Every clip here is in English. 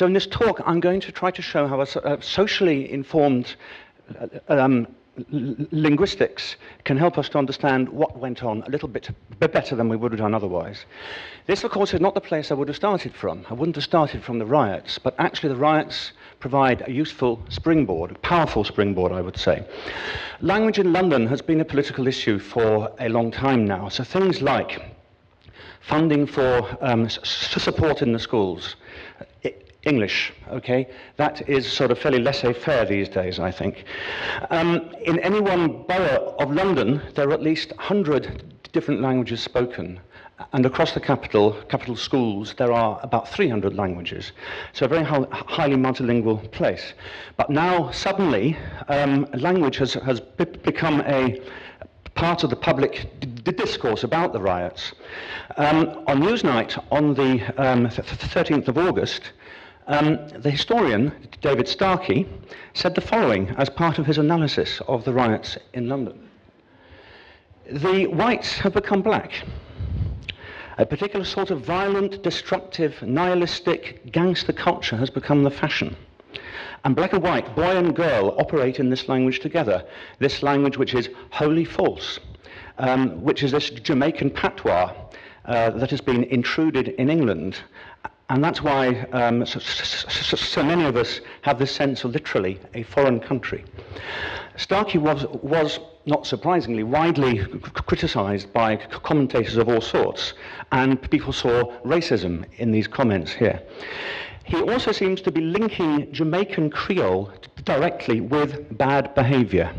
So in this talk, I'm going to try to show how a socially informed linguistics can help us to understand what went on a little bit better than we would have done otherwise. This, of course, is not the place I would have started from. I wouldn't have started from the riots, but actually the riots provide a useful springboard, a powerful springboard, I would say. Language in London has been a political issue for a long time now, so things like funding for support in the schools, English, okay? That is sort of fairly laissez-faire these days, I think. In any one borough of London, there are at least 100 different languages spoken. And across the capital schools, there are about 300 languages. So a very highly multilingual place. But now, suddenly, language has become a part of the public discourse about the riots. On Newsnight, on the 13th of August, the historian, David Starkey, said the following as part of his analysis of the riots in London. The whites have become black. A particular sort of violent, destructive, nihilistic gangster culture has become the fashion. And black and white, boy and girl, operate in this language together. This language which is wholly false, which is this Jamaican patois that has been intruded in England. And that's why so many of us have this sense of literally a foreign country. Starkey was, not surprisingly, widely criticised by commentators of all sorts, and people saw racism in these comments here. He also seems to be linking Jamaican Creole directly with bad behaviour.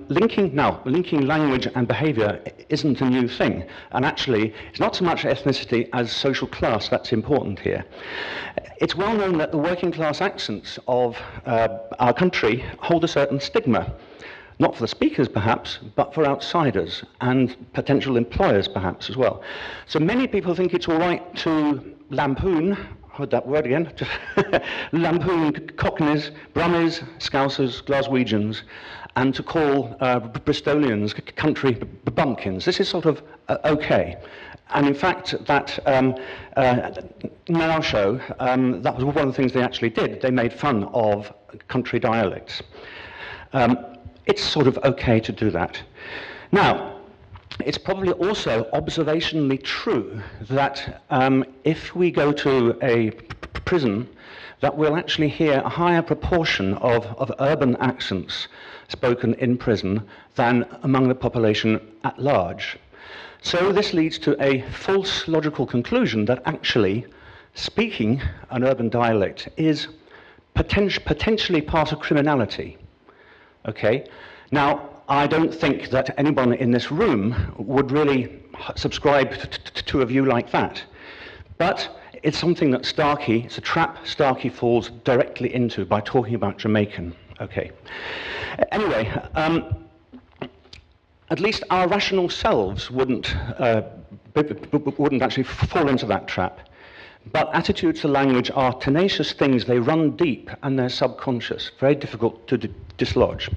Linking language and behaviour isn't a new thing, and actually it's not so much ethnicity as social class that's important here. It's well known that the working class accents of our country hold a certain stigma, not for the speakers perhaps, but for outsiders and potential employers perhaps as well. So many people think it's all right to lampoon, heard that word again, lampoon Cockneys, Brummies, Scousers, Glaswegians, and to call Bristolians country bumpkins. This is sort of okay. And in fact, that Now show, that was one of the things they actually did. They made fun of country dialects. It's sort of okay to do that. Now, it's probably also observationally true that if we go to a prison, that we'll actually hear a higher proportion of urban accents spoken in prison than among the population at large. So this leads to a false logical conclusion that actually speaking an urban dialect is potentially part of criminality. Okay? Now, I don't think that anyone in this room would really subscribe to a view like that. But it's something that Starkey, it's a trap Starkey falls directly into by talking about Jamaican. Okay. Anyway, at least our rational selves wouldn't actually fall into that trap. But attitudes to language are tenacious things. They run deep and they're subconscious, very difficult to dislodge.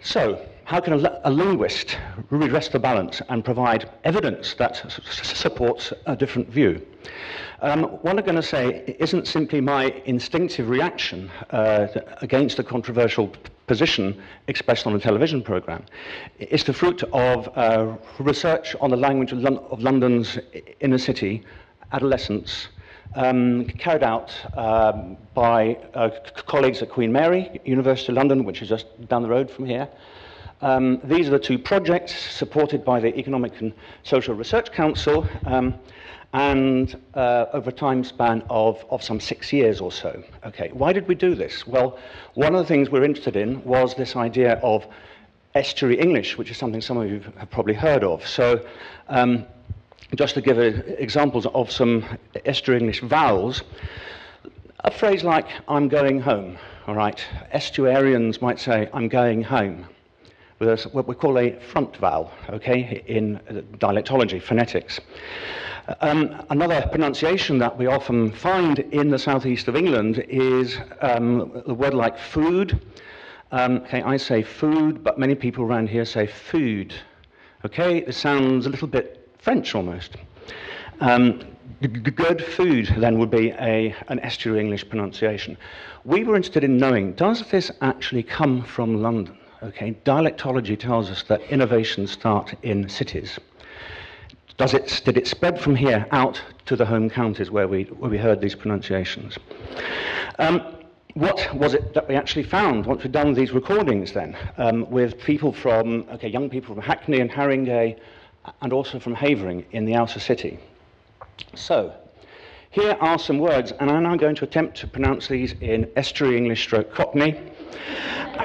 So, how can a linguist redress the balance and provide evidence that supports a different view? What I'm going to say isn't simply my instinctive reaction against a controversial position expressed on a television program. It's the fruit of research on the language of London's inner city, adolescents, carried out by colleagues at Queen Mary, University of London, which is just down the road from here. These are the two projects supported by the Economic and Social Research Council, and over a time span of some 6 years or so. Okay, why did we do this? Well, one of the things we're interested in was this idea of estuary English, which is something some of you have probably heard of. So, just to give examples of some estuary English vowels, a phrase like, I'm going home, all right? Estuarians might say, I'm going home, with what we call a front vowel, okay, in dialectology, phonetics. Another pronunciation that we often find in the southeast of England is the word like food. Okay, I say food, but many people around here say food. Okay, it sounds a little bit French almost. Good food, then, would be an estuary English pronunciation. We were interested in knowing, does this actually come from London? Okay, dialectology tells us that innovations start in cities. Did it spread from here out to the home counties where we heard these pronunciations? What was it that we actually found once we'd done these recordings then, with people from, young people from Hackney and Haringey, and also from Havering in the outer city? So, here are some words, and I'm now going to attempt to pronounce these in estuary English stroke Cockney,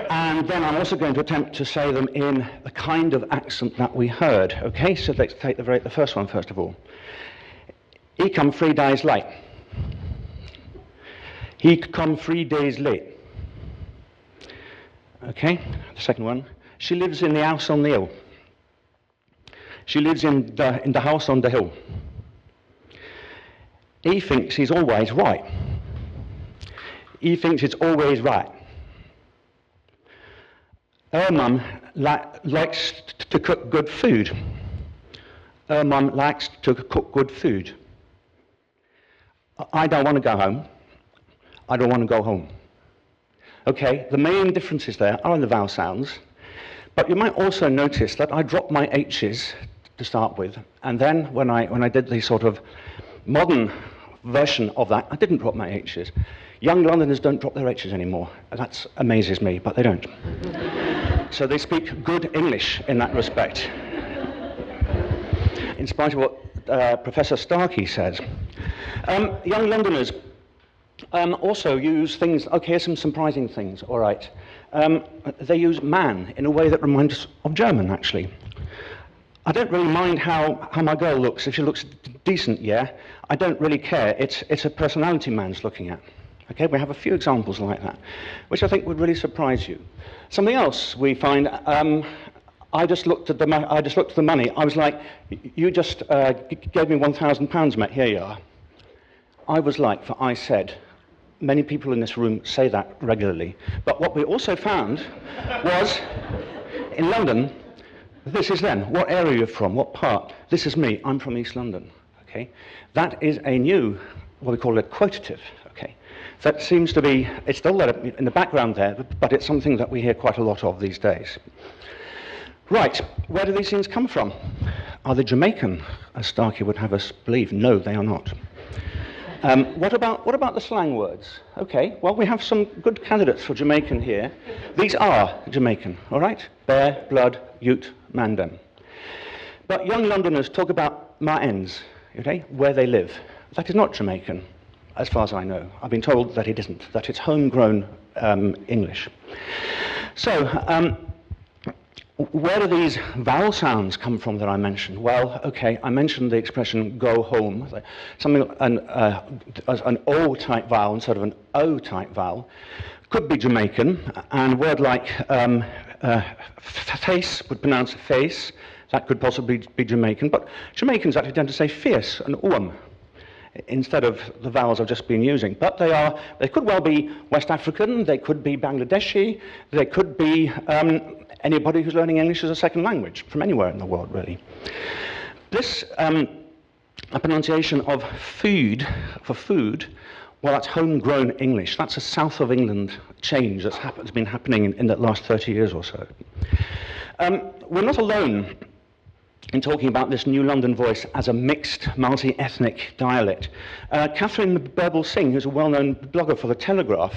and then I'm also going to attempt to say them in the kind of accent that we heard. Okay, so let's take the first one first of all. He come 3 days late. He come 3 days late. Okay, the second one. She lives in the house on the hill. She lives in the house on the hill. He thinks he's always right. He thinks it's always right. Her mum likes to cook good food. Her mum likes to cook good food. I don't want to go home. I don't want to go home. Okay, the main differences there are in the vowel sounds, but you might also notice that I dropped my H's to start with, and then when I did the sort of modern version of that, I didn't drop my H's. Young Londoners don't drop their H's anymore. That amazes me, but they don't. So they speak good English in that respect, in spite of what Professor Starkey says. Young Londoners also use things, okay, some surprising things, all right. They use man in a way that reminds us of German, actually. I don't really mind how my girl looks. If she looks decent, yeah, I don't really care. It's a personality man's looking at. Okay, we have a few examples like that, which I think would really surprise you. Something else we find, I just looked at the money. I was like, you just gave me £1,000, mate, here you are. I was like, for I said, many people in this room say that regularly. But what we also found was, in London, this is them. What area are you from? What part? This is me. I'm from East London. Okay, that is a new, what we call a quotative. Okay, that seems to be, it's still there in the background there, but it's something that we hear quite a lot of these days. Right, where do these things come from? Are they Jamaican, as Starkey would have us believe? No, they are not. What about the slang words? Okay, well, we have some good candidates for Jamaican here. These are Jamaican, all right? Bear, blood, ute, mandem. But young Londoners talk about ma ends, okay, where they live. That is not Jamaican, as far as I know. I've been told that it isn't, that it's homegrown English. So, where do these vowel sounds come from that I mentioned? Well, okay, I mentioned the expression go home, something an O-type vowel instead of an O-type vowel. Could be Jamaican, and a word like face would pronounce face. That could possibly be Jamaican, but Jamaicans actually tend to say fierce and instead of the vowels I've just been using. But they could well be West African, they could be Bangladeshi, they could be anybody who's learning English as a second language from anywhere in the world, really. This a pronunciation of food for food, well, that's homegrown English. That's a south of England change that's been happening in the last 30 years or so. We're not alone in talking about this new London voice as a mixed, multi-ethnic dialect. Catherine Birbal-Singh, who's a well-known blogger for The Telegraph,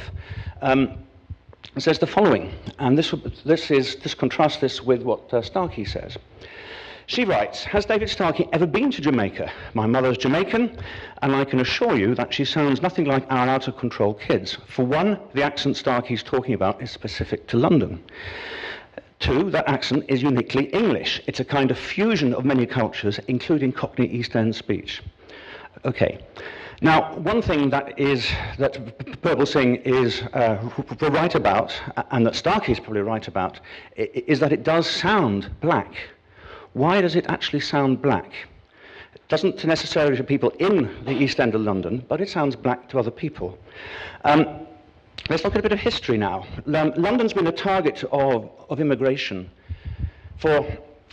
says the following, and this contrasts this with what Starkey says. She writes, has David Starkey ever been to Jamaica? My mother's Jamaican, and I can assure you that she sounds nothing like our out-of-control kids. For one, the accent Starkey's talking about is specific to London. Two, that accent is uniquely English. It's a kind of fusion of many cultures, including Cockney East End speech. Okay. Now, one thing that Birbal-Singh is right about, and that Starkey is probably right about, is that it does sound black. Why does it actually sound black? It doesn't necessarily to people in the East End of London, but it sounds black to other people. Let's look at a bit of history now. London's been a target of immigration for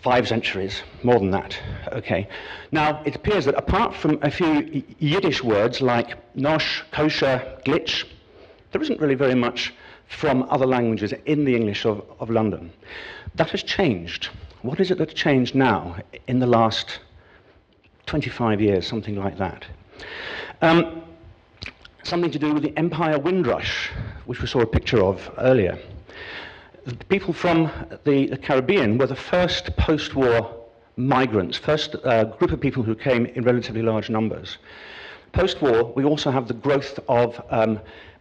5 centuries, more than that. Okay. Now, it appears that apart from a few Yiddish words like nosh, kosher, glitch, there isn't really very much from other languages in the English of London. That has changed. What is it that's changed now in the last 25 years, something like that? Something to do with the Empire Windrush, which we saw a picture of earlier. The people from the Caribbean were the first post-war migrants, first group of people who came in relatively large numbers. Post-war, we also have the growth of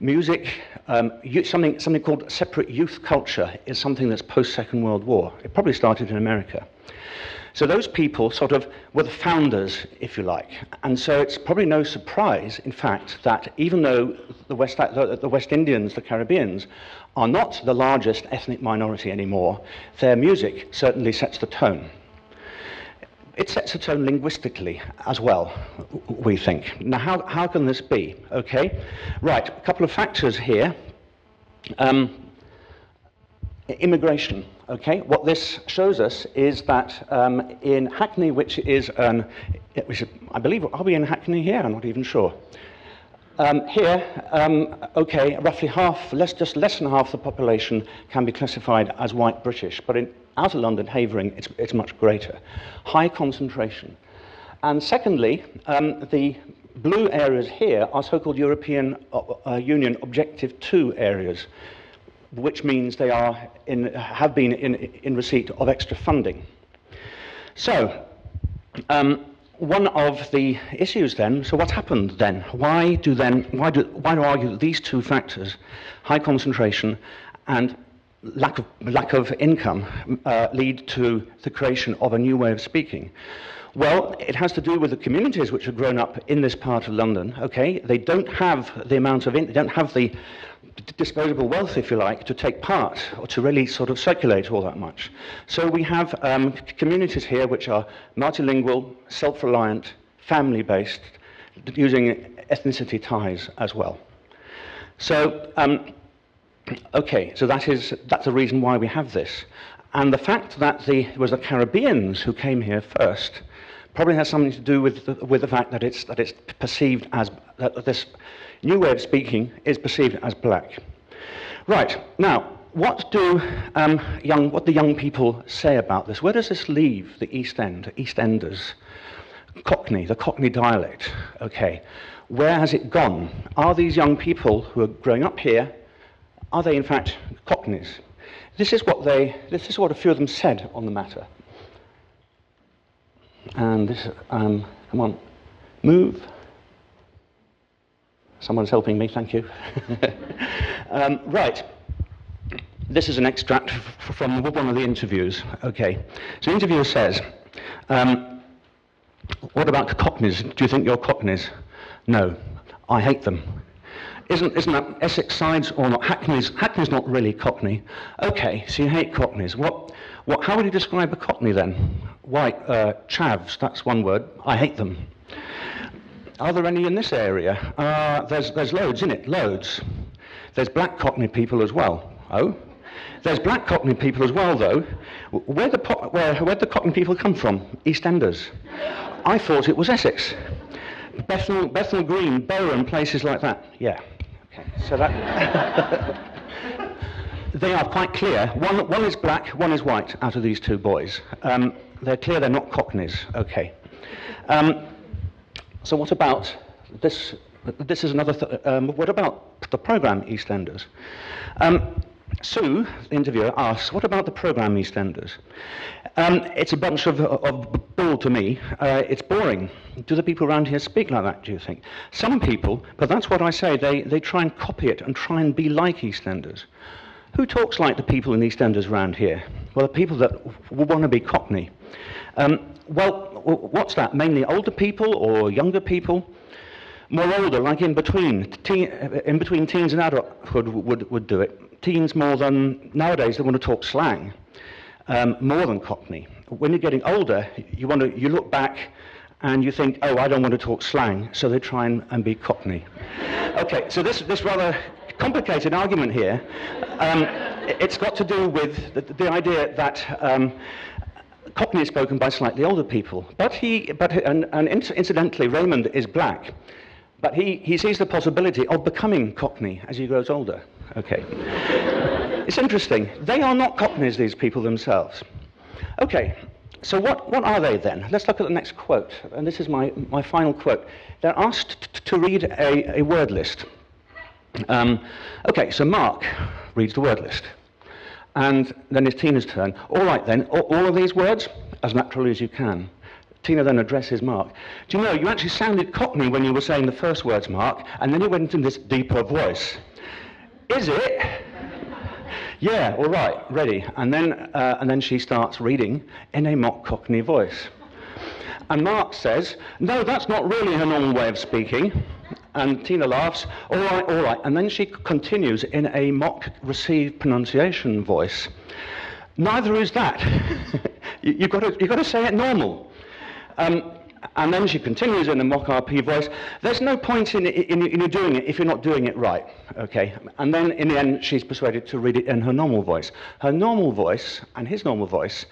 music. Something called separate youth culture is something that's post-Second World War. It probably started in America. So those people sort of were the founders, if you like. And so it's probably no surprise, in fact, that even though the West Indians, the Caribbeans, are not the largest ethnic minority anymore, their music certainly sets the tone. It sets the tone linguistically as well, we think. Now, how can this be? Okay, right, a couple of factors here. Immigration, okay? What this shows us is that in Hackney, which is, I believe, are we in Hackney here? I'm not even sure. Okay, roughly half, just less than half the population can be classified as white British, but out of London, Havering, it's much greater. High concentration. And secondly, the blue areas here are so-called European Union Objective 2 areas, which means they have been in receipt of extra funding. So, one of the issues then, so what's happened then? Why do argue that these two factors, high concentration and lack of income, lead to the creation of a new way of speaking? Well, it has to do with the communities which have grown up in this part of London. Okay, they don't have the amount of, they don't have the disposable wealth, if you like, to take part or to really sort of circulate all that much. So we have communities here which are multilingual, self-reliant, family-based, using ethnicity ties as well. So, okay, so that's the reason why we have this. And the fact that it was the Caribbeans who came here first probably has something to do with the fact that it's perceived as, that this new way of speaking is perceived as black. Right, now, what do the young people say about this? Where does this leave the East End, Eastenders? Cockney, the Cockney dialect, okay. Where has it gone? Are these young people who are growing up here, are they in fact Cockneys? This is what a few of them said on the matter. And this, come on, move. Someone's helping me, thank you. Right, this is an extract from one of the interviews. Okay, so the interviewer says, what about the Cockneys? Do you think you're Cockneys? No, I hate them. Isn't that Essex sides or not? Hackney's not really Cockney. Okay, so you hate Cockneys. How would you describe a Cockney then? White, chavs, that's one word. I hate them. Are there any in this area? There's loads, innit? Loads. There's black Cockney people as well. Oh? There's black Cockney people as well, though. Where'd the Cockney people come from? Eastenders. I thought it was Essex. Bethnal Green, Bowen, places like that. Yeah. Okay. So that they are quite clear. One is black, one is white. Out of these two boys, they're clear they're not Cockneys. Okay. So what about this? This is another. What about the programme EastEnders? Sue, the interviewer, asks, what about the programme EastEnders? It's a bunch of bull to me. It's boring. Do the people around here speak like that, do you think? Some people, but that's what I say, they try and copy it and try and be like EastEnders. Who talks like the people in EastEnders around here? Well, the people that want to be Cockney. Well, what's that? Mainly older people or younger people? More older, like in between teens and adulthood would do it. Teens more than, nowadays they want to talk slang, more than Cockney. When you're getting older, you look back and you think, oh, I don't want to talk slang, so they try and be Cockney. Okay, so this rather complicated argument here, it's got to do with the idea that Cockney is spoken by slightly older people. Incidentally, Raymond is black, but he sees the possibility of becoming Cockney as he grows older. Okay. It's interesting. They are not Cockneys, these people themselves. Okay, so what are they then? Let's look at the next quote, and this is my final quote. They're asked to read a word list. Okay, so Mark reads the word list. And then it's Tina's turn. All right then, all of these words, as naturally as you can. Tina then addresses Mark. Do you know, you actually sounded Cockney when you were saying the first words, Mark, and then you went into this deeper voice. Is it? Yeah, all right, ready. And then she starts reading in a mock Cockney voice. And Mark says, no, that's not really her normal way of speaking. And Tina laughs, all right. And then she continues in a mock received pronunciation voice. Neither is that. You've got to say it normal. And then she continues in a mock RP voice. There's no point in you doing it if you're not doing it right. Okay. And then in the end, she's persuaded to read it in her normal voice. Her normal voice and his normal voice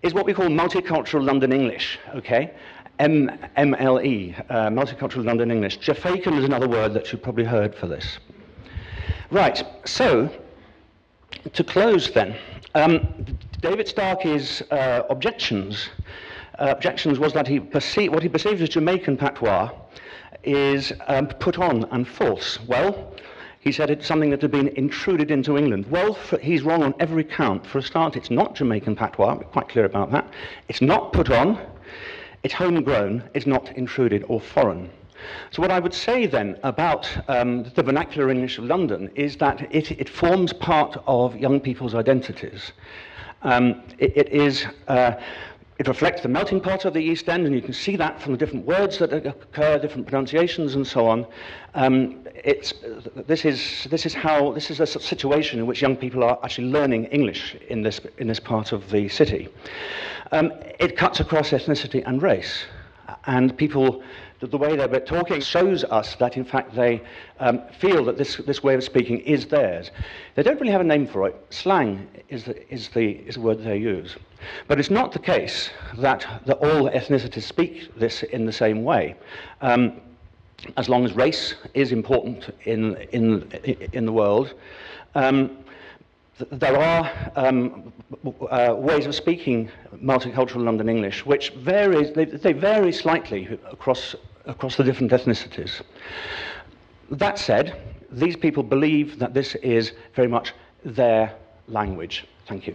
is what we call Multicultural London English. Okay. MLE, Multicultural London English. Jafaican is another word that you've probably heard for this. Right, so, to close then, David Starkey's objections was that what he perceived as Jamaican patois is put on and false. Well, he said it's something that had been intruded into England. Well, he's wrong on every count. For a start, it's not Jamaican patois, we're quite clear about that. It's not put on. It's homegrown, it's not intruded or foreign. So what I would say then about the vernacular English of London is that it forms part of young people's identities. It reflects the melting pot of the East End, and you can see that from the different words that occur, different pronunciations and so on. This is a situation in which young people are actually learning English in this part of the city. It cuts across ethnicity and race, and people, the way they're talking shows us that in fact they feel that this way of speaking is theirs. They don't really have a name for it. Slang is the word they use. But it's not the case that all ethnicities speak this in the same way. As long as race is important in the world, there are ways of speaking multicultural London English which they vary slightly across the different ethnicities. That said, these people believe that this is very much their language. Thank you.